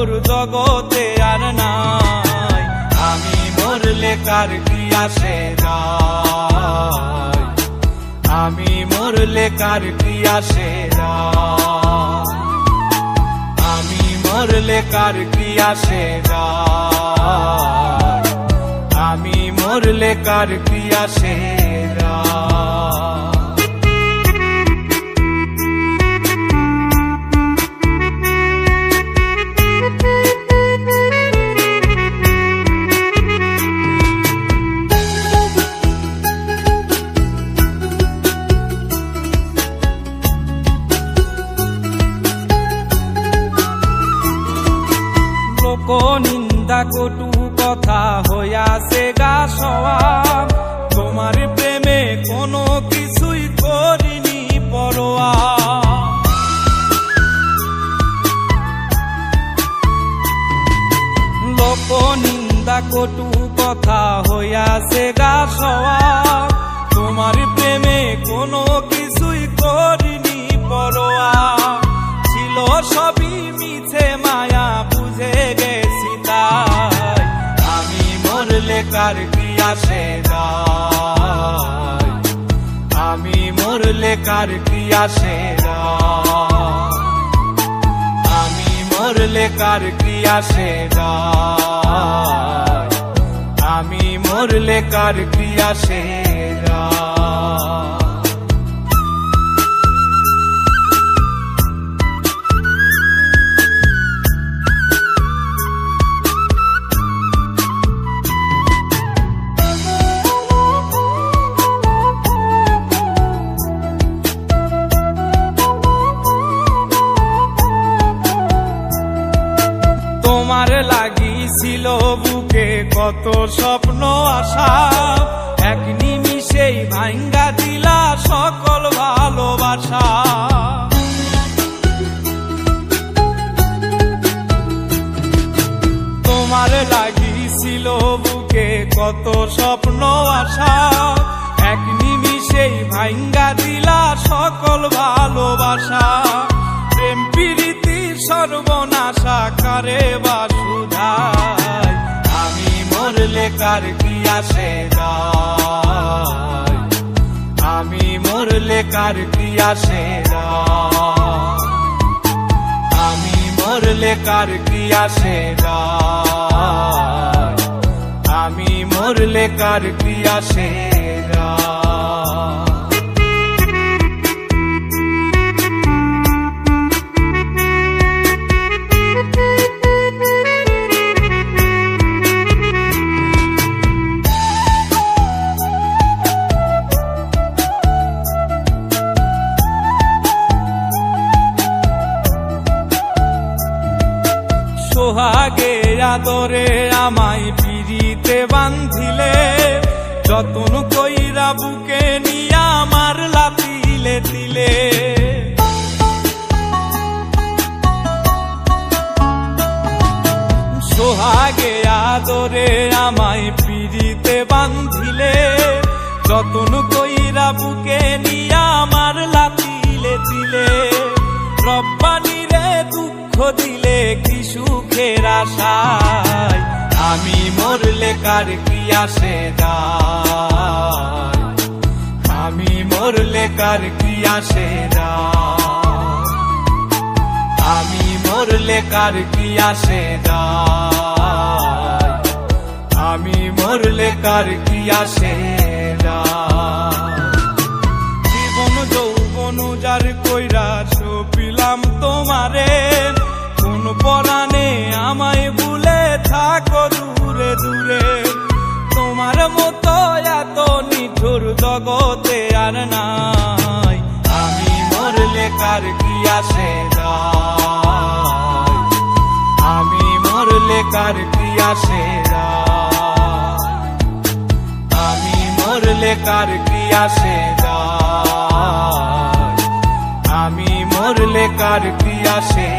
নিঠুর জগতে আর নাই। আমি মরলে কার কি আসে যায়, আমি মরলে কার কি আসে যায়, আমি মরলে কার কি আসে যায়, আমি মরলে কার কি আসে যায়। নিন্দা কটু কথা হইয়াছে গা সওয়াব, তোমার প্রেমে কোনো কিছুই করিনি পরোয়া। লোক নিন্দা কটু কথা হইয়াছে গা সওয়াব, তোমার প্রেমে কোনো কিছুই করিনি পরোয়া। ছিল সবই মিছে মায়া বুঝে গেছি তাই, আমি মরলে কার কি আসে যায়, আমি মরলে কার কি আসে যায়, আমি মরলে কার কি আসে যায়, আমি মরলে কার কি আসে যায়। তোমার লাগিছিল বুকে কত স্বপ্ন আশা, এক নিমিষেই ভাঙ্গা দিলা সকল ভালোবাসা। তোমার লাগিছিল বুকে কত স্বপ্ন আশা, এক নিমিষেই ভাঙ্গা দিলা সকল ভালোবাসা। প্রেম প্রীতি সর্বনাশা কারে বা সুধায়, আমি মরলে কার কি আসে যায়, আমি মরলে কার কি আসে যায়, আমি মরলে কার কি আসে যায়, আমি মরলে কার কি আসে যায়। সোহাগে আদরে আমায় পিরিতে বান্ধিলে, যতন কইরা বুকে নিয়া আমার লাতিলে দিলে। সোহাগে আদরে আমায় পিরিতে বান্ধিলে, যতন কইরা বুকে নিয়া আমার লাতিলে দিলে। রব্বানি রে দুঃখ দিলে কি সুখের আশায়, আমি মরলে কার কি আসে যায়, আমি মরলে কার কি আসে যায়, আমি মরলে কার কি আসে যায়, আমি মরলে কার কি আসে যায়। জীবন যৌবন উজাড় কইরা সপিলাম তোমারে, কোন পরাণে আমায় ভুলে থাকো দূরে দূরে। তোমার মতো এত নিঠুর জগতে আর নাই, আমি মরলে কার কি আসে যায়, আমি মরলে কার কি আসে যায়, আমি মরলে কার কি আসে যায়, আমি মরলে কার কি আসে।